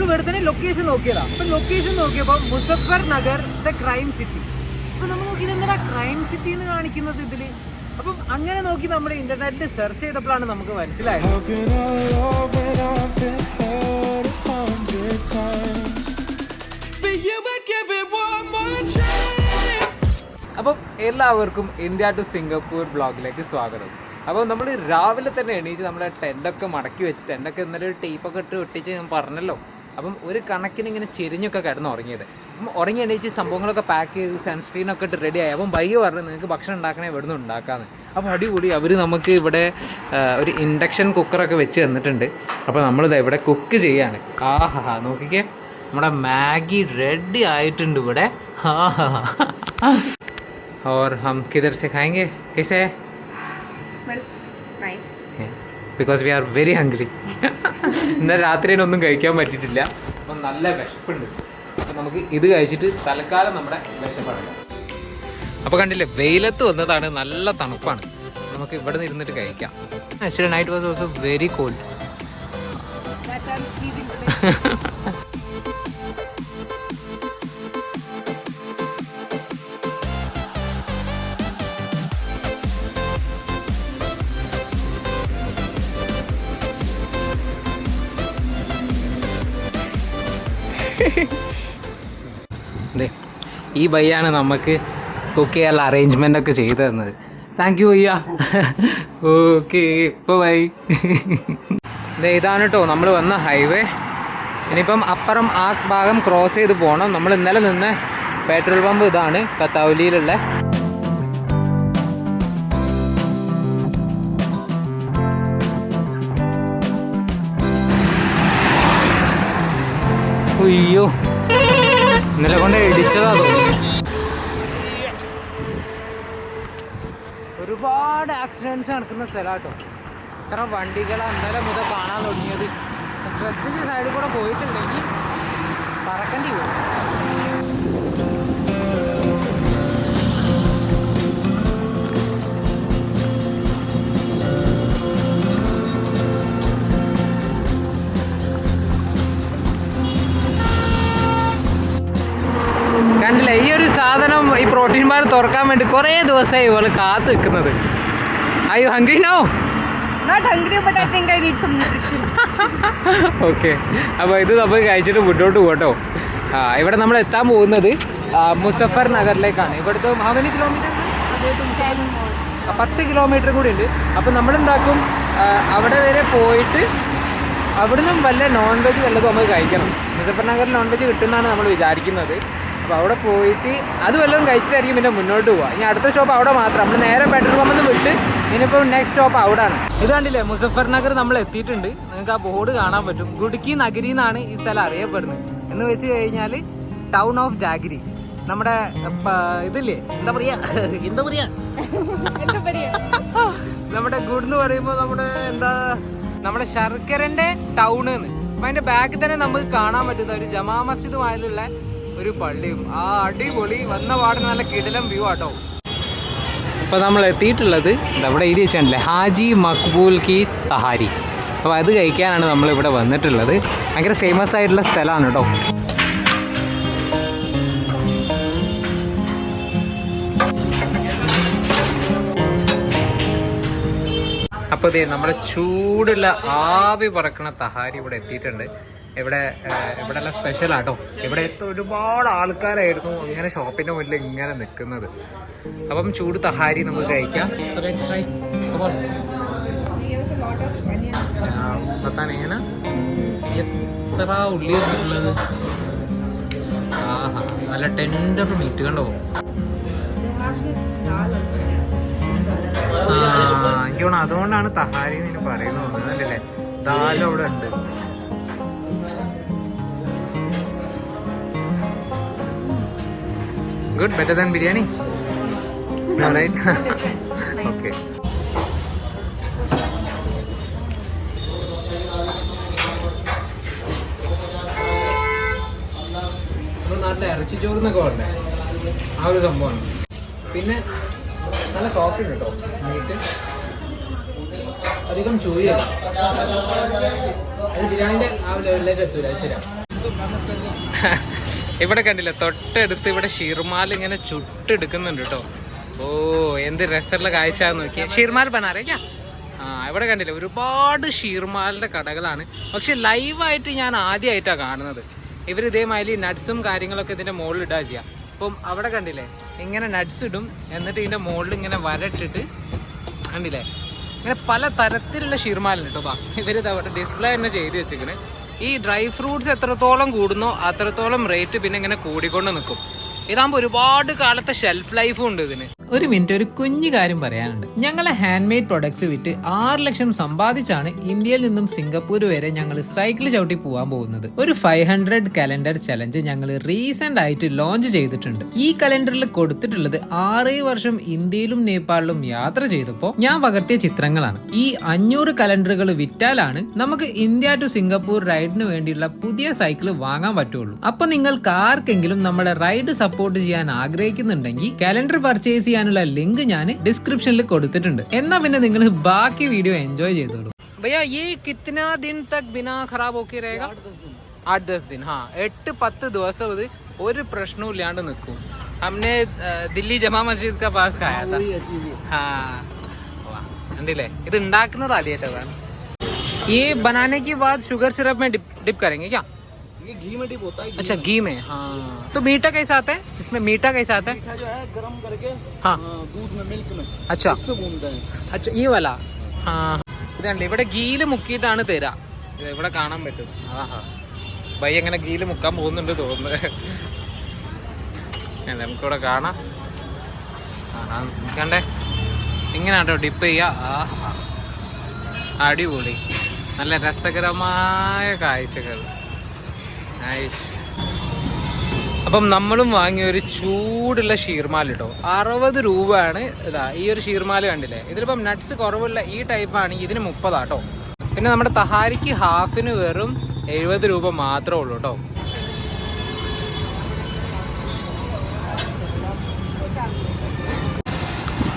ഇവിടെ തന്നെ ലൊക്കേഷൻ നോക്കിയതാണ്. അപ്പം ലൊക്കേഷൻ നോക്കിയപ്പോൾ Muzaffar Nagar the crime city. അപ്പം നമ്മൾ നോക്കിയത് എന്താ ക്രൈം സിറ്റി എന്ന് കാണിക്കുന്നത് ഇതിൽ. അപ്പം അങ്ങനെ നോക്കി നമ്മൾ ഇന്റർനെറ്റിൽ സെർച്ച് ചെയ്തപ്പോഴാണ് നമുക്ക് മനസ്സിലായത്. അപ്പം എല്ലാവർക്കും ഇന്ത്യ ടു സിംഗപ്പൂർ ബ്ലോഗിലേക്ക് സ്വാഗതം. അപ്പോൾ നമ്മൾ രാവിലെ തന്നെ എണീച്ച് നമ്മുടെ ടെൻ്റൊക്കെ മടക്കി വെച്ച് ടെൻ്റൊക്കെ ഇന്നലെ ഒരു ടേപ്പൊക്കെ ഇട്ട് ഒട്ടിച്ച് ഞാൻ പറഞ്ഞല്ലോ. അപ്പം ഒരു കണക്കിന് ഇങ്ങനെ ചെരിഞ്ഞൊക്കെ കിടന്ന് ഉറങ്ങിയത്. അപ്പം ഉറങ്ങി എണീച്ച് സംഭവങ്ങളൊക്കെ പാക്ക് ചെയ്ത് സൺസ്ക്രീനൊക്കെ ഇട്ട് റെഡി ആയി. അപ്പം ബൈക്ക് പറഞ്ഞു നിങ്ങൾക്ക് ഭക്ഷണം ഉണ്ടാക്കണേ ഇവിടെ നിന്ന് ഉണ്ടാക്കാമെന്ന്. അപ്പോൾ അടിപൊളി അവർ നമുക്ക് ഇവിടെ ഒരു ഇൻഡക്ഷൻ കുക്കറൊക്കെ വെച്ച് തന്നിട്ടുണ്ട്. അപ്പോൾ നമ്മളിത് ഇവിടെ കുക്ക് ചെയ്യാണ്. ആഹാ നോക്കിക്കേ, നമ്മുടെ മാഗി റെഡി ആയിട്ടുണ്ട് ഇവിടെ. और हम किधर से खाएंगे? कैसे है? Smells nice. Because we are very hungry. ഇന്നലെ രാത്രിയിലൊന്നും കഴിക്കാൻ പറ്റിയിട്ടില്ല. അപ്പം നല്ല വിശപ്പുണ്ട്. അപ്പം നമുക്ക് ഇത് കഴിച്ചിട്ട് തൽക്കാലം നമ്മുടെ വിശപ്പടക്കാം. അപ്പോൾ കണ്ടില്ലേ, വെയിലത്ത് വന്നതാണ്, നല്ല തണുപ്പാണ്. നമുക്ക് ഇവിടെ നിന്ന് ഇരുന്നിട്ട് കഴിക്കാം. Actually night was also very cold. ഈ ബയ്യാണ് നമുക്ക് കുക്ക് ചെയ്യാനുള്ള അറേഞ്ച്മെൻ്റ് ഒക്കെ ചെയ്തു തന്നത്. താങ്ക് യു ബയ്യ. ഓക്കെ, ഇപ്പോൾ ബൈ. ഇതാണ് കേട്ടോ നമ്മൾ വന്ന ഹൈവേ. ഇനിയിപ്പം അപ്പുറം ആ ഭാഗം ക്രോസ് ചെയ്ത് പോകണം. നമ്മൾ ഇന്നലെ നിന്ന് പെട്രോൾ പമ്പ് ഇതാണ് കത്താവലിയിലുള്ള. അയ്യോ, ഇന്നലെ കൊണ്ട് ഇടിച്ചതാ തോന്നുന്നു. ഒരുപാട് ആക്സിഡൻറ്റ്സ് നടക്കുന്ന സ്ഥലമാട്ടോ. ഇത്ര വണ്ടികളാണ് ഇന്നലെ മുതൽ കാണാൻ തുടങ്ങിയത്. ശ്രദ്ധിച്ച് സൈഡിൽ കൂടെ പോയിട്ടില്ലെങ്കിൽ പറക്കേണ്ടി വരും. കണ്ടില്ലേ, ഈ ഒരു സാധനം, ഈ പ്രോട്ടീൻ ബാർ തുറക്കാൻ വേണ്ടി കുറേ ദിവസമായി ഇവള് കാത്തു നിൽക്കുന്നത്. Are you hungry now? Not hungry, but I think I need some nutrition. Okay, അപ്പോൾ ഇത് നമുക്ക് കഴിച്ചിട്ട് മുന്നോട്ട് പോകട്ടോ. ഇവിടെ നമ്മൾ എത്താൻ പോകുന്നത് മുസഫർ നഗറിലേക്കാണ്. ഇവിടുത്തെ അവന് കിലോമീറ്റർ 10 കിലോമീറ്റർ കൂടി ഉണ്ട്. അപ്പോൾ നമ്മളെന്താക്കും, അവിടെ വരെ പോയിട്ട് അവിടെ നിന്നും വല്ല നോൺ വെജ് വല്ലതും നമുക്ക് കഴിക്കണം. മുസഫർ നഗറിൽ നോൺ വെജ് കിട്ടുമെന്നാണ് നമ്മൾ വിചാരിക്കുന്നത്. അപ്പോൾ അവിടെ പോയിട്ട് അത് വല്ലതും കഴിച്ചിട്ടായിരിക്കും പിന്നെ മുന്നോട്ട് പോവുക. ഇനി അടുത്ത സ്റ്റോപ്പ് അവിടെ മാത്രം. നമ്മൾ നേരെ പെട്രോൾ പമ്പിൽ നിന്ന് വിട്ട് ഇനിയിപ്പോൾ നെക്സ്റ്റ് സ്റ്റോപ്പ് അവിടെയാണ്. ഇത് കണ്ടില്ലേ, മുസഫർ നഗർ നമ്മൾ എത്തിയിട്ടുണ്ട്. നിങ്ങൾക്ക് ആ ബോർഡ് കാണാൻ പറ്റും. ഗുഡ്കി നഗരി എന്നാണ് ഈ സ്ഥലം അറിയപ്പെടുന്നത്. എന്ന് വെച്ച് കഴിഞ്ഞാൽ ടൗൺ ഓഫ് ജാഗിരി. നമ്മുടെ ഇതില്ലേ, എന്താ പറയാ നമ്മുടെ ഗുഡ് എന്ന് പറയുമ്പോൾ നമ്മുടെ ശർക്കരന്റെ ടൗൺ എന്ന്. അപ്പം അതിന്റെ ബാക്കിൽ തന്നെ നമുക്ക് കാണാൻ പറ്റുന്ന ഒരു ജമാ മസ്ജിദുമായുള്ള ഒരു പള്ളിയും. ആ അടിപൊളി, വന്ന പാട് നല്ല കിടിലം വ്യൂ ആട്ടോ. അപ്പോൾ നമ്മൾ എത്തിയിട്ടുള്ളത് നമ്മുടെ എഴുതി വെച്ചിട്ടുണ്ടല്ലേ, ഹാജി മക്ബൂൽ കി തഹാരി. അപ്പോൾ അത് കഴിക്കാനാണ് നമ്മളിവിടെ വന്നിട്ടുള്ളത്. ഭയങ്കര ഫേമസ് ആയിട്ടുള്ള സ്ഥലമാണ് കേട്ടോ. അപ്പോൾ ഇതേ നമ്മുടെ ചൂടുള്ള ആവി പറക്കണ തഹാരി ഇവിടെ എത്തിയിട്ടുണ്ട്. ഇവിടെല്ലാം സ്പെഷ്യലാട്ടോ. ഇവിടെ ഒരുപാട് ആൾക്കാരായിരുന്നു അങ്ങനെ ഷോപ്പിന്റെ മുന്നിൽ ഇങ്ങനെ നിൽക്കുന്നത്. അപ്പം ചൂട് തഹാരി നമുക്ക് കഴിക്കാം. പത്താനെങ്ങനെ എത്ര ഉള്ളി ഉള്ളത്. ആഹാ, നല്ല ടെൻഡർ മീറ്റ് കണ്ടോ. എനിക്ക് തോന്നുന്നു അതുകൊണ്ടാണ് തഹാരി എന്ന് പറയുന്നത്. അല്ലേ, ദാലും അവിടെ ഉണ്ട്. Good, better than biryani? No, right? Okay. ഇപ്പോൾ നാട്ടിലെ ഇറച്ചി ചോറിനൊക്കെ വേണ്ടേ, ആ ഒരു സംഭവമാണ്. പിന്നെ നല്ല സോഫ്റ്റ് ഉണ്ട് കേട്ടോ മീറ്റ്. അധികം ചൂരിയല്ല. അത് ബിരിയാണിൻ്റെ ആ ലെവലിലേക്ക് എത്തൂല. അത് ശരിയാണ്. ഇവിടെ കണ്ടില്ല, തൊട്ടടുത്ത് ഇവിടെ ഷീർമാൽ ഇങ്ങനെ ചുട്ടെടുക്കുന്നുണ്ട് കേട്ടോ. ഓ, എന്ത് രസമുള്ള കാഴ്ച നോക്കിയാ. ഷീർമാൽ ബനാറേക്കാ. ഇവിടെ കണ്ടില്ല, ഒരുപാട് ഷീർമാലിന്റെ കടകളാണ്. പക്ഷെ ലൈവായിട്ട് ഞാൻ ആദ്യമായിട്ടാണ് കാണുന്നത്. ഇവർ ഇതേമാതിരി നട്ട്സും കാര്യങ്ങളൊക്കെ ഇതിന്റെ മുകളിൽ ഇടാ ചെയ്യാം. അപ്പം അവിടെ കണ്ടില്ലേ, ഇങ്ങനെ നട്ട്സ് ഇടും, എന്നിട്ട് ഇതിന്റെ മുകളിൽ ഇങ്ങനെ വരട്ടിട്ട് കണ്ടില്ലേ, ഇങ്ങനെ പല തരത്തിലുള്ള ഷീർമാലുണ്ട് കേട്ടോ. ഇവരിത് അവിടെ ഡിസ്പ്ലേ തന്നെ ചെയ്ത് വെച്ചിരിക്കുന്നത്. ഈ ഡ്രൈ ഫ്രൂട്ട്സ് എത്രത്തോളം കൂടുന്നോ അത്രത്തോളം റേറ്റ് പിന്നെ ഇങ്ങനെ കൂടിക്കൊണ്ട് നിൽക്കും. ഇതാകുമ്പോൾ ഒരുപാട് കാലത്തെ ഷെൽഫ് ലൈഫും ഉണ്ട് ഇതിന്. ഒരു മിനിറ്റ്, ഒരു കുഞ്ഞു കാര്യം പറയാനുണ്ട്. ഞങ്ങളെ ഹാൻഡ് മെയ്ഡ് പ്രൊഡക്ട്സ് വിറ്റ് 6 ലക്ഷം സമ്പാദിച്ചാണ് ഇന്ത്യയിൽ നിന്നും സിംഗപ്പൂർ വരെ ഞങ്ങൾ സൈക്കിൾ ചവിട്ടി പോകാൻ പോകുന്നത്. ഒരു 500 കലണ്ടർ ചലഞ്ച് ഞങ്ങൾ റീസെന്റ് ആയിട്ട് ലോഞ്ച് ചെയ്തിട്ടുണ്ട്. ഈ കലണ്ടറിൽ കൊടുത്തിട്ടുള്ളത് 6 വർഷം ഇന്ത്യയിലും നേപ്പാളിലും യാത്ര ചെയ്തപ്പോൾ ഞാൻ പകർത്തിയ ചിത്രങ്ങളാണ്. ഈ 500 കലണ്ടറുകൾ വിറ്റാലാണ് നമുക്ക് ഇന്ത്യ ടു സിംഗപ്പൂർ റൈഡിന് വേണ്ടിയുള്ള പുതിയ സൈക്കിൾ വാങ്ങാൻ പറ്റുള്ളൂ. അപ്പൊ നിങ്ങൾക്ക് ആർക്കെങ്കിലും നമ്മുടെ റൈഡ് സപ്പോർട്ട് ചെയ്യാൻ ആഗ്രഹിക്കുന്നുണ്ടെങ്കിൽ കലണ്ടർ പർച്ചേസ് ചെയ്യാനുള്ള ലിങ്ക് ഞാൻ ഡിസ്ക്രിപ്ഷനിൽ കൊടുത്തിട്ടുണ്ട്. എന്നാ പിന്നെ നിങ്ങൾ ബാക്കി വീഡിയോ എൻജോയ് ചെയ്തോളൂ. ഭയ്യ ये कितना दिन तक बिना खराब होके रहेगा? 8-10 दिन. 8-10 ദിവസം ഇത് ഒരു പ്രശ്നവും ഇല്ലാണ്ട് നിൽക്കും. हमने दिल्ली जमा मस्जिद का पास खाया था. കണ്ടില്ലേ, ഇത് ഉണ്ടാക്കുന്നത് ആദ്യമായിട്ടാണ്. ये बनाने के बाद शुगर सिरप में डिप करेंगे क्या? ये घी में डिप होता है. अच्छा, घी में. हाँ, तो मीठा कैसा आता है इसमें? मीठा कैसा आता है? मीठा जो है गरम करके दूध में, मिल्क में अच्छा उससे भूनते हैं. अच्छा, ഈ വല. ഇതല്ല, ഇവിടെ ഗീല് മുക്കിയിട്ടാണ് തരാ. ഇവിടെ കാണാൻ പറ്റും. ബൈ എങ്ങനെ ഗീല് മുക്കാൻ പോകുന്നുണ്ട് തോന്നുന്നത്. നമുക്കിവിടെ കാണാം. കണ്ടേ, ഇങ്ങനാട്ടോ ഡിപ്പ് ചെയ്യാ. അടിപൊളി, നല്ല രസകരമായ കാഴ്ചകൾ. അപ്പം നമ്മളും വാങ്ങിയ ഒരു ചൂടുള്ള ഷീർമാൽ കേട്ടോ. 60 രൂപയാണ്. ഇതാ ഈ ഒരു ഷീർമാൽ കണ്ടില്ലേ, ഇതിലിപ്പം നട്ട്സ് കുറവുള്ള ഈ ടൈപ്പാണ്. ഇതിന് 30 കേട്ടോ. പിന്നെ നമ്മുടെ തഹാരിക്ക് ഹാഫിന് വെറും 70 രൂപ മാത്രമേ ഉള്ളൂ കേട്ടോ.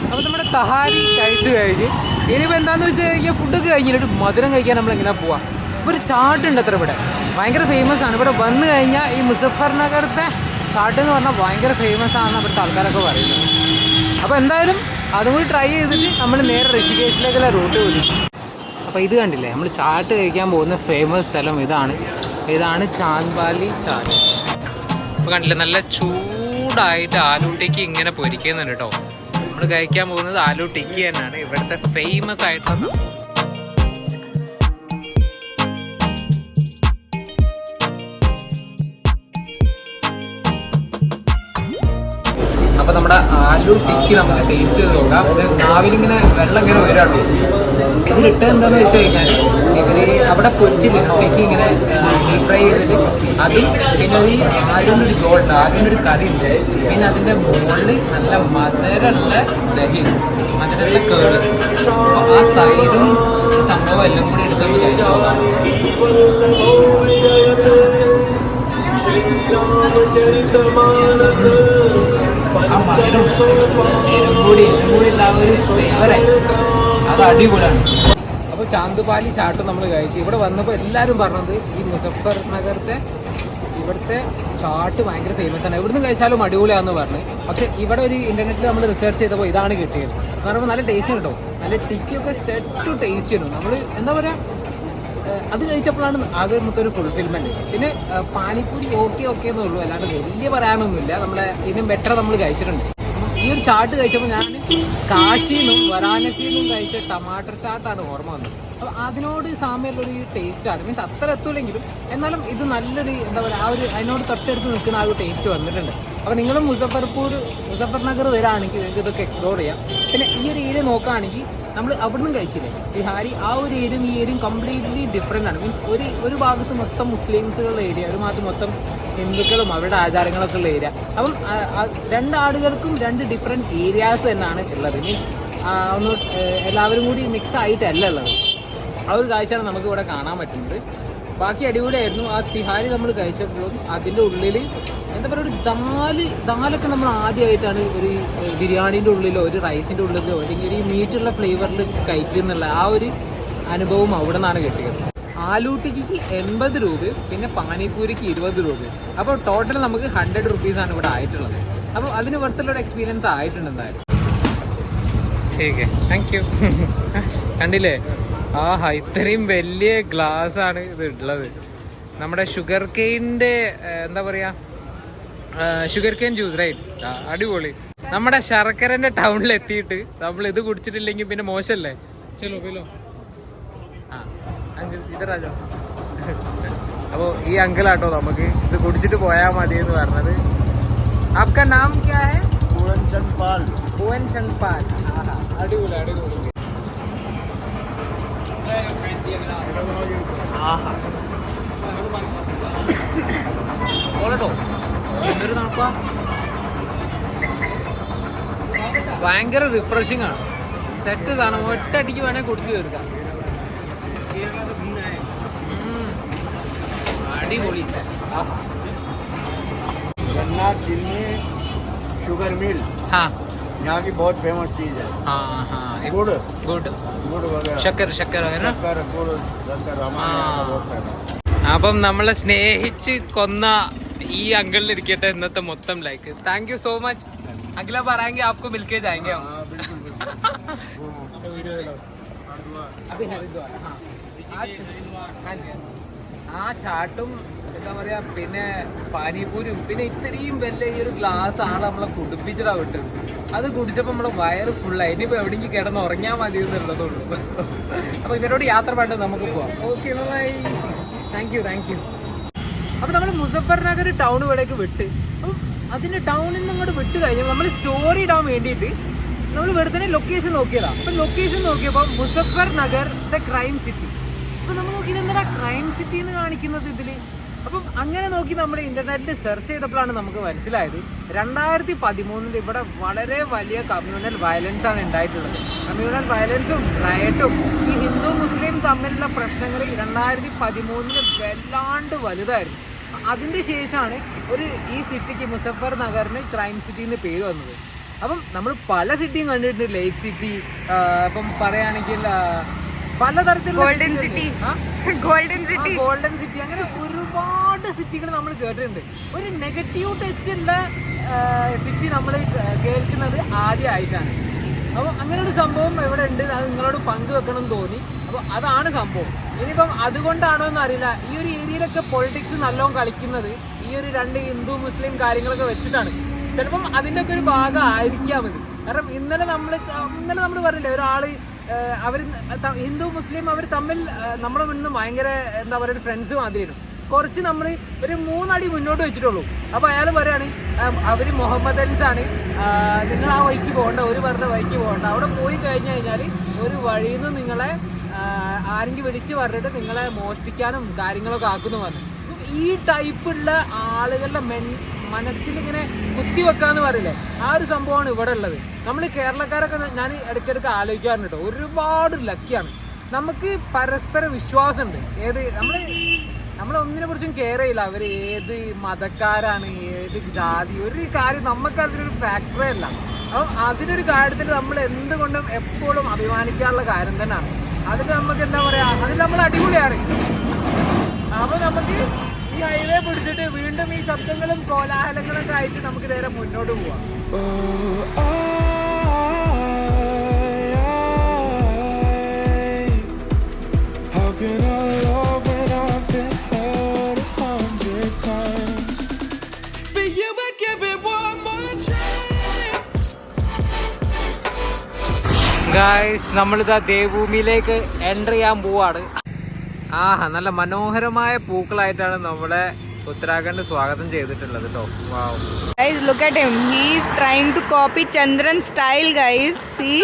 അപ്പം നമ്മുടെ തഹാരി കഴിച്ചു കഴിഞ്ഞ് ഇനിയിപ്പോൾ എന്താണെന്ന് വെച്ച് കഴിഞ്ഞാൽ ഫുഡൊക്കെ കഴിഞ്ഞിട്ട് മധുരം കഴിക്കാൻ നമ്മൾ എങ്ങനെ പോവാം. ഒരു ചാട്ടുണ്ട് അത്ര ഇവിടെ, ഭയങ്കര ഫേമസ് ആണ്. ഇവിടെ വന്നു കഴിഞ്ഞാൽ ഈ മുസഫർ നഗരത്തെ ചാട്ട് എന്ന് പറഞ്ഞാൽ ഭയങ്കര ഫേമസ് ആണെന്ന് ഇവിടുത്തെ ആൾക്കാരൊക്കെ പറയുന്നത്. അപ്പോൾ എന്തായാലും അതും കൂടി ട്രൈ ചെയ്തിട്ട് നമ്മൾ നേരെ ഋഷികേശിലേക്കുള്ള റൂട്ട് വിടും. അപ്പോൾ ഇത് കണ്ടില്ലേ, നമ്മൾ ചാട്ട് കഴിക്കാൻ പോകുന്ന ഫേമസ് സ്ഥലം ഇതാണ്. ഇതാണ് ചാന്ദ്വാലി ചാട്ട്. അപ്പോൾ കണ്ടില്ലേ, നല്ല ചൂടായിട്ട് ആലു ടിക്കി ഇങ്ങനെ പൊരിക്കുന്നുണ്ട് കേട്ടോ. നമ്മൾ കഴിക്കാൻ പോകുന്നത് ആലു ടിക്കി തന്നെയാണ്, ഇവിടുത്തെ ഫേമസ് ആയിട്ടുള്ള സംഭവം. അപ്പോൾ നമ്മുടെ ആലു ടിക്കി നമുക്ക് ടേസ്റ്റ് ചെയ്ത് നോക്കാം. നാവിലിങ്ങനെ വെള്ളം ഇങ്ങനെ വരാട്ടോ. ഇതിലിട്ട് എന്താണെന്ന് വെച്ച് കഴിഞ്ഞാൽ ഇവർ അവിടെ പൊരിച്ചില്ല ടിക്കി ഇങ്ങനെ ഡീപ് ഫ്രൈ ചെയ്തിട്ട് അതും പിന്നെ ഈ ആലുവിൻ്റെ ഒരു ചോറുണ്ട്, ആലുവിൻ്റെ ഒരു കറി ഉണ്ട്. പിന്നെ അതിൻ്റെ മുകളിൽ നല്ല മധുരമുള്ള ദഹി, മധുരമുള്ള കേട്. അപ്പോൾ ആ തൈരും ഈ സംഭവം എല്ലാം കൂടി എടുത്തുകൊണ്ട് കഴിച്ചു നോക്കാം. ആ മധുരം എരും കൂടി ഉള്ള ആ ഒരു ഫ്ലേവറെ അത് അടിപൊളിയാണ്. അപ്പോൾ ചാന്തുപാലി ചാട്ട് നമ്മൾ കഴിച്ചു. ഇവിടെ വന്നപ്പോൾ എല്ലാവരും പറഞ്ഞത് ഈ മുസഫർ നഗരത്തെ ഇവിടുത്തെ ചാട്ട് ഭയങ്കര ഫേമസ് ആണ്, എവിടുന്ന് കഴിച്ചാലും അടിപൊളിയാണെന്ന് പറഞ്ഞു. പക്ഷെ ഇവിടെ ഒരു ഇന്റർനെറ്റിൽ നമ്മൾ റിസർച്ച് ചെയ്തപ്പോൾ ഇതാണ് കിട്ടിയത്. കാരണം നല്ല ടേസ്റ്റ് കേട്ടോ, നല്ല ടിക്കിയൊക്കെ സെറ്റ് ടേസ്റ്റ് ചെയ്യണം. നമ്മൾ എന്താ പറയുക, അത് കഴിച്ചപ്പോഴാണ് ആകെ നമുക്കൊരു ഫുൾഫിൽമെൻറ്റ്. പിന്നെ പാനിപ്പൂരി ഓക്കെ എന്നുള്ളൂ, അല്ലാണ്ട് വലിയ പറയാനൊന്നുമില്ല. നമ്മളെ ഇതിനും ബെറ്റർ നമ്മൾ കഴിച്ചിട്ടുണ്ട്. ഈ ഒരു ചാട്ട് കഴിച്ചപ്പോൾ ഞാൻ കാശിന്നും വരാണസിന്നും കഴിച്ച ടമാറ്റർ ചാട്ടാണ് ഓർമ്മ വന്നത്. അപ്പോൾ അതിനോട് സാമ്യമുള്ളൊരു ടേസ്റ്റാണ്. മീൻസ് അത്ര എത്തൂലെങ്കിലും എന്നാലും ഇത് നല്ലൊരു എന്താ പറയുക, ആ ഒരു അതിനോട് തൊട്ടടുത്ത് നിൽക്കുന്ന ആ ഒരു ടേസ്റ്റ് വന്നിട്ടുണ്ട്. അപ്പോൾ നിങ്ങളും മുസഫർ നഗർ വരാണെങ്കിൽ നിങ്ങൾക്ക് ഇതൊക്കെ എക്സ്പ്ലോർ ചെയ്യാം. പിന്നെ ഈ ഒരു ഏരിയ നോക്കുകയാണെങ്കിൽ നമ്മൾ അവിടെ നിന്നും കഴിച്ചില്ലേ ബിഹാരി, ആ ഒരു ഏരിയയും ഈ ഏരിയയും കംപ്ലീറ്റ്ലി ഡിഫറെൻ്റ് ആണ്. മീൻസ് ഒരു ഭാഗത്ത് മൊത്തം മുസ്ലിംസുകളുടെ ഏരിയ, ഒരു ഭാഗത്ത് മൊത്തം ഹിന്ദുക്കളും അവരുടെ ആചാരങ്ങളൊക്കെ ഉള്ള ഏരിയ. അപ്പം രണ്ടാളുകൾക്കും 2 ഡിഫറെൻറ്റ് ഏരിയാസ് തന്നെയാണ് ഉള്ളത്. മീൻസ് ഒന്ന് എല്ലാവരും കൂടി മിക്സ് ആയിട്ടല്ല ഉള്ളത്. ആ ഒരു കാഴ്ചയാണ് നമുക്ക് ഇവിടെ കാണാൻ പറ്റുന്നത്. ബാക്കി അടിപൊളിയായിരുന്നു. ആ തിഹാരി നമ്മൾ കഴിച്ചപ്പോഴും അതിൻ്റെ ഉള്ളിൽ എന്താ പറയുക, ഒരു ദാലൊക്കെ നമ്മൾ ആദ്യമായിട്ടാണ് ഒരു ബിരിയാണീൻ്റെ ഉള്ളിലോ ഒരു റൈസിൻ്റെ ഉള്ളിലോ അല്ലെങ്കിൽ ഒരു മീറ്റുള്ള ഫ്ലേവറിൽ കഴിക്കുന്നുള്ള ആ ഒരു അനുഭവം അവിടെ നിന്നാണ് കിട്ടിയത്. ആലു ടിക്കിക്ക് 80 രൂപയും പിന്നെ പാനിപൂരിക്ക് 20 രൂപയും. അപ്പോൾ ടോട്ടൽ നമുക്ക് 100 റുപ്പീസാണ് ഇവിടെ ആയിട്ടുള്ളത്. അപ്പോൾ അതിന് പുറത്തുള്ളൊരു എക്സ്പീരിയൻസ് ആയിട്ടുണ്ട് എന്തായാലും. Okay, thank you. കണ്ടില്ലേ, ആഹാ ഇത്രയും വലിയ ഗ്ലാസ് ആണ് ഇത് ഉള്ളത്. നമ്മുടെ ഷുഗർ കെയിൻ്റെ എന്താ പറയുക, ഷുഗർ കെയിൻ ജ്യൂസ് റൈറ്റ്. അടിപൊളി. നമ്മുടെ ശർക്കരൻ്റെ ടൗണിൽ എത്തിയിട്ട് നമ്മൾ ഇത് കുടിച്ചിട്ടില്ലെങ്കിൽ പിന്നെ മോശമല്ലേ. ചെലോ പിലോ. ആ അങ്കിൾ ഇതരാജോ. അപ്പോൾ ഈ അങ്കിളാട്ടോ നമുക്ക് ഇത് കുടിച്ചിട്ട് പോയാൽ മതി എന്ന് പറഞ്ഞത്. ആപ്കാ നാം ക്യാ ഹൈ? पूरन चंदपाल. പൂവൻ ചന്ദ്പാൽ. ആഹാ അടിപൊളി അടിപൊളി. ആഹാ ഓളട്ടോ എന്തൊരു തണുപ്പാ. ഭയങ്കര റിഫ്രഷിംഗ് ആണ്. സെറ്റ് സാധനം, ഒറ്റയടിക്ക് വേണേൽ കുടിച്ചു തീർക്കാം. അടിപൊളി. गन्ना चीनी शुगर मिल हाँ यहाँ की बहुत फेमस चीज है. हाँ हाँ गुड़ गुड गुड़ वगैरह शक्कर शक्कर वगैरह. शक्कर गुड़ शक्कर हमारे यहाँ का बहुत फेमस. അപ്പം നമ്മളെ സ്നേഹിച്ച് കൊന്ന ഈ അങ്കിളിൽ ഇരിക്കട്ടെ ഇന്നത്തെ മൊത്തം like. Thank you so much. Akhila പറയാങ്കി ആപ്കോ മിൽക്കെ ജായെंगे हम. हाँ बिल्कुल बिल्कुल. അഭി ഹരിദ്വാർ. ആ ചാട്ടും എന്താ പറയാ, പിന്നെ പാനിപൂരിയും, പിന്നെ ഇത്രയും വലിയ ഈ ഒരു ഗ്ലാസ് ആണ് നമ്മളെ കുടിപ്പിച്ചിട്ടാ വിട്ടത്. അത് കുടിച്ചപ്പോൾ നമ്മളെ വയറ് ഫുള്ളായി. ഇനിയിപ്പോൾ എവിടെയെങ്കിലും കിടന്ന് ഉറങ്ങാൻ മതി എന്നുള്ളതുള്ളൂ. അപ്പോൾ ഇവരോട് യാത്ര പാട്ട് നമുക്ക് പോവാം. Okay bye. Thank you thank you. അപ്പോൾ നമ്മൾ മുസഫർ നഗർ ടൗൺ ഇവിടേക്ക് വിട്ട്, അപ്പം അതിൻ്റെ ടൗണിൽ നിന്ന് ഇങ്ങോട്ട് വിട്ട് കഴിഞ്ഞപ്പോൾ നമ്മൾ സ്റ്റോറി ഇടാൻ വേണ്ടിയിട്ട് നമ്മൾ ഇവിടെ തന്നെ ലൊക്കേഷൻ നോക്കിയതാണ്. അപ്പം ലൊക്കേഷൻ നോക്കിയപ്പോൾ Muzaffar Nagar the crime city. അപ്പോൾ നമ്മൾ നോക്കി ഇതെന്താ ക്രൈം സിറ്റി എന്ന് കാണിക്കുന്നത് ഇതിൽ. അപ്പം അങ്ങനെ നോക്കി നമ്മൾ ഇൻ്റർനെറ്റിൽ സെർച്ച് ചെയ്തപ്പോഴാണ് നമുക്ക് മനസ്സിലായത് 2013 ഇവിടെ വളരെ വലിയ കമ്മ്യൂണൽ വയലൻസ് ആണ് ഉണ്ടായിട്ടുള്ളത്. കമ്മ്യൂണൽ വയലൻസും റയറ്റും ഈ ഹിന്ദു മുസ്ലിം തമ്മിലുള്ള പ്രശ്നങ്ങൾ 2013 വല്ലാണ്ട് വലുതായിരുന്നു. അതിൻ്റെ ശേഷമാണ് ഈ സിറ്റിക്ക് മുസഫർ നഗറിന് ക്രൈം സിറ്റി എന്ന് പേര് വന്നത്. അപ്പം നമ്മൾ പല സിറ്റിയും കണ്ടിട്ടുണ്ട്. ലേക്ക് സിറ്റി, ഇപ്പം പറയുകയാണെങ്കിൽ പലതരത്തിലുള്ള golden city, golden city, golden city, അങ്ങനെ ഒരുപാട് സിറ്റികൾ നമ്മൾ കേട്ടിട്ടുണ്ട്. ഒരു നെഗറ്റീവ് ടച്ച് ഉള്ള സിറ്റി നമ്മൾ കേൾക്കുന്നത് ആദ്യമായിട്ടാണ്. അപ്പോൾ അങ്ങനെ ഒരു സംഭവം ഇവിടെ ഉണ്ട്. അത് നിങ്ങളോട് പങ്കുവെക്കണം എന്ന് തോന്നി. അപ്പോൾ അതാണ് സംഭവം. ഇനിയിപ്പം അതുകൊണ്ടാണോ എന്നറിയില്ല, ഈ ഒരു ഏരിയയിലൊക്കെ പൊളിറ്റിക്സ് നല്ലോണം കളിക്കുന്നത് ഈ ഒരു 2 ഹിന്ദു മുസ്ലിം കാര്യങ്ങളൊക്കെ വെച്ചിട്ടാണ്. ചിലപ്പം അതിൻ്റെ ഒക്കെ ഒരു ഭാഗം ആയിരിക്കാം ഇത്. കാരണം ഇന്നലെ നമ്മൾ പറഞ്ഞില്ലേ, ഒരാൾ അവർ ഹിന്ദു മുസ്ലിം അവർ തമ്മിൽ നമ്മുടെ മുന്നിൽ ഭയങ്കര എന്താ പറയുക ഫ്രണ്ട്സ് മാതിരിയാണ്. കുറച്ച് നമ്മൾ ഒരു 3 അടി മുന്നോട്ട് വെച്ചിട്ടുള്ളൂ. അപ്പോൾ അയാൾ പറയാണ് അവർ മുഹമ്മദൻസാണ്, നിങ്ങൾ ആ വഴിക്ക് പോകണ്ട, ഒരു പറഞ്ഞ വഴിക്ക് പോകണ്ട, അവിടെ പോയി കഴിഞ്ഞ് കഴിഞ്ഞാൽ ഒരു വഴിയിൽ നിന്ന് നിങ്ങളെ ആരെങ്കിലും വിളിച്ച് പറഞ്ഞിട്ട് നിങ്ങളെ മോഷ്ടിക്കാനും കാര്യങ്ങളൊക്കെ ആക്കുന്നു പറഞ്ഞു. ഈ ടൈപ്പുള്ള ആളുകളുടെ മനസ്സിലിങ്ങനെ കുത്തിവെക്കാന്ന് പറയില്ലേ, ആ ഒരു സംഭവമാണ് ഇവിടെ ഉള്ളത്. നമ്മൾ കേരളക്കാരൊക്കെ ഞാൻ ഇടയ്ക്കിടയ്ക്ക് ആലോചിക്കാറുണ്ട് കേട്ടോ, ഒരുപാട് ലക്കിയാണ്. നമുക്ക് പരസ്പര വിശ്വാസമുണ്ട്. നമ്മളൊന്നിനെ കുറിച്ചും കെയർ ചെയ്യില്ല, അവർ ഏത് മതക്കാരാണ്, ഏത് ജാതി, ഒരു കാര്യം നമുക്ക് അതിനൊരു ഫാക്ടറേ അല്ല. അപ്പം അതിനൊരു കാര്യത്തിൽ നമ്മൾ എന്തുകൊണ്ടും എപ്പോഴും അഭിമാനിക്കാനുള്ള കാര്യം തന്നെയാണ്. അതിൽ നമുക്ക് എന്താ പറയുക, അതിൽ നമ്മൾ അടിപൊളിയാണ്. അപ്പോൾ നമുക്ക് ഈ ഹൈവേ പിടിച്ചിട്ട് വീണ്ടും ഈ ശബ്ദങ്ങളും കോലാഹലങ്ങളൊക്കെ ആയിട്ട് നമുക്ക് നേരെ മുന്നോട്ട് പോവാം. ഗായ്സ്, നമ്മളിതാ ദേവഭൂമിയിലേക്ക് എൻ്റർ ചെയ്യാൻ പോവാണ്. ആഹാ, നല്ല മനോഹരമായ പൂക്കളായിട്ടാണ് നമ്മളെ ഉത്തരാഖണ്ഡ് സ്വാഗതം ചെയ്തിട്ടുള്ളത് കേട്ടോ. വാവ്. Guys, look at him. He is trying to copy Chandran style, guys. See?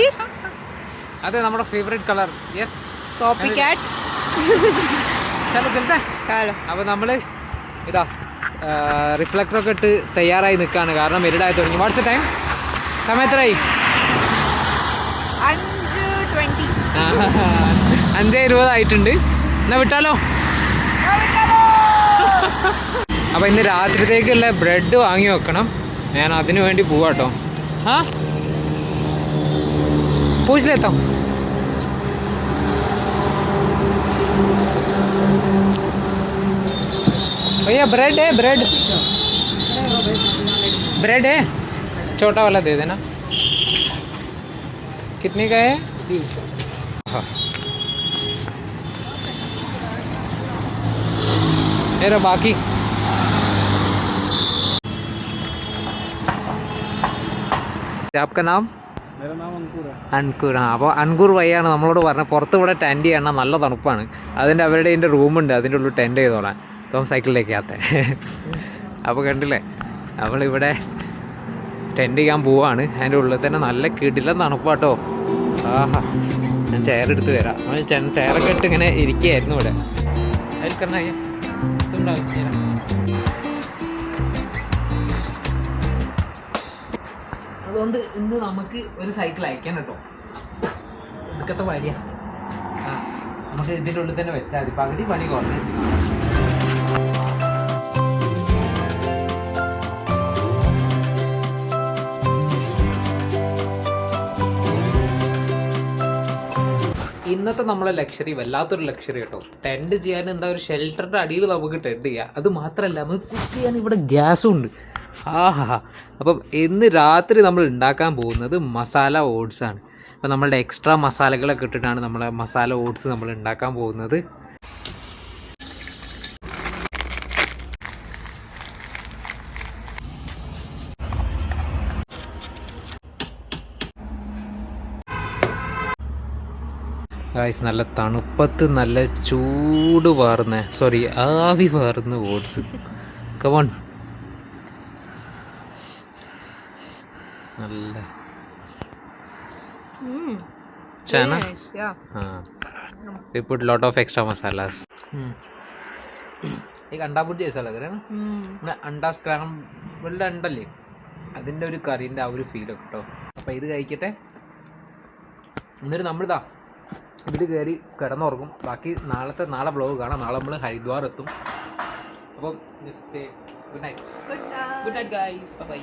അതെ, നമ്മുടെ ഫേവറേറ്റ് കളർ. Yes, Copycat. ചെലത്തെ. അപ്പോൾ നമ്മൾ ഇതാ റിഫ്ലക്ടറൊക്കെ ഇട്ട് തയ്യാറായി നിൽക്കുകയാണ്. കാരണം ഇരുടായി തുടങ്ങി. What's time? സമയം എത്രയായി? 5:20. 5:20 ആയിട്ടുണ്ട്. എന്നാ വിട്ടാലോ? അപ്പോൾ ഇന്ന് രാത്രിത്തേക്കുള്ള ബ്രെഡ് വാങ്ങി വെക്കണം. ഞാൻ അതിനു വേണ്ടി പോവാട്ടോ. ആ പൂച്ചിലെത്താം. भैया ब्रेड है, ब्रेड ब्रेड है, छोटा वाला दे देना। कितने का है? हाँ मेरा बाकी आपका नाम? मेरा नाम अंकुर है. അൻകൂർ. ആ അപ്പോൾ അൻകൂർ വയ്യാണ് നമ്മളോട് പറഞ്ഞത് പുറത്ത് ഇവിടെ ടെൻറ്റ് ചെയ്യണം, നല്ല തണുപ്പാണ്. അവരുടെ ഇതിൻ്റെ റൂമുണ്ട്, അതിൻ്റെ ഉള്ളിൽ ടെൻറ്റ് ചെയ്തോളാൻ. അപ്പം സൈക്കിളിലേക്കകത്തെ അപ്പോൾ കണ്ടില്ലേ നമ്മളിവിടെ ടെൻറ്റ് ചെയ്യാൻ പോവാണ്. അതിൻ്റെ ഉള്ളിൽ തന്നെ നല്ല കിടിലം തണുപ്പാട്ടോ. ആഹാ ഞാൻ ചെയറെടുത്ത് തരാം. ചെയറൊക്കെ ഇട്ട് ഇങ്ങനെ ഇരിക്കുകയായിരുന്നു ഇവിടെ. അതിൽക്കണ്ണ ഇതുണ്ടാവും. അതുകൊണ്ട് ഇന്ന് നമുക്ക് ഒരു സൈക്കിൾ അയക്കാൻ കേട്ടോ. ഇതൊക്കത്തെ വരിക നമുക്ക് ഇതിൻ്റെ ഉള്ളിൽ തന്നെ വെച്ചാൽ മതി. പകുതി പണി കുറഞ്ഞു. ഇന്നത്തെ നമ്മളെ ലക്ഷറി വല്ലാത്തൊരു ലക്ഷറി കേട്ടോ. ടെൻറ്റ് ചെയ്യാൻ എന്താ ഒരു ഷെൽട്ടറിൻ്റെ അടിയിൽ നമുക്ക് ടെൻറ്റ് ചെയ്യാം. അത് മാത്രമല്ല നമുക്ക് കുക്ക് ചെയ്യാൻ ഇവിടെ ഗ്യാസും ഉണ്ട്. ആഹാ. അപ്പം ഇന്ന് രാത്രി നമ്മൾ ഉണ്ടാക്കാൻ പോകുന്നത് മസാല ഓട്സാണ്. അപ്പം നമ്മളുടെ എക്സ്ട്രാ മസാലകളൊക്കെ ഇട്ടിട്ടാണ് നമ്മളെ മസാല ഓട്സ് നമ്മൾ ഉണ്ടാക്കാൻ പോകുന്നത്. ഗായ്സ് നല്ല തണുപ്പത്ത് നല്ല ചൂട് പാറുന്ന ആവി പാറുന്ന ഓട്സ്. കമോൺ. നല്ല ചന. We put lot of extra masalas. एक अंडा बुर्जी ऐसा लग रहा है ना. अंडा स्क्रैम्ബിൾഡ് ഉണ്ടല്ലേ അതിൻ്റെ ഒരു കറീൻ്റെ ആ ഒരു ഫീൽ കേട്ടോ. അപ്പോൾ ഇത് കഴിക്കട്ടെ. എന്നിട്ട് നമ്മളിതാ ഇതിൽ കയറി കിടന്നുറങ്ങും. ബാക്കി നാളെ വ്ളോഗ് കാണാം. നാളെ നമ്മൾ ഹരിദ്വാർ എത്തും. അപ്പം good night. Good night guys. By.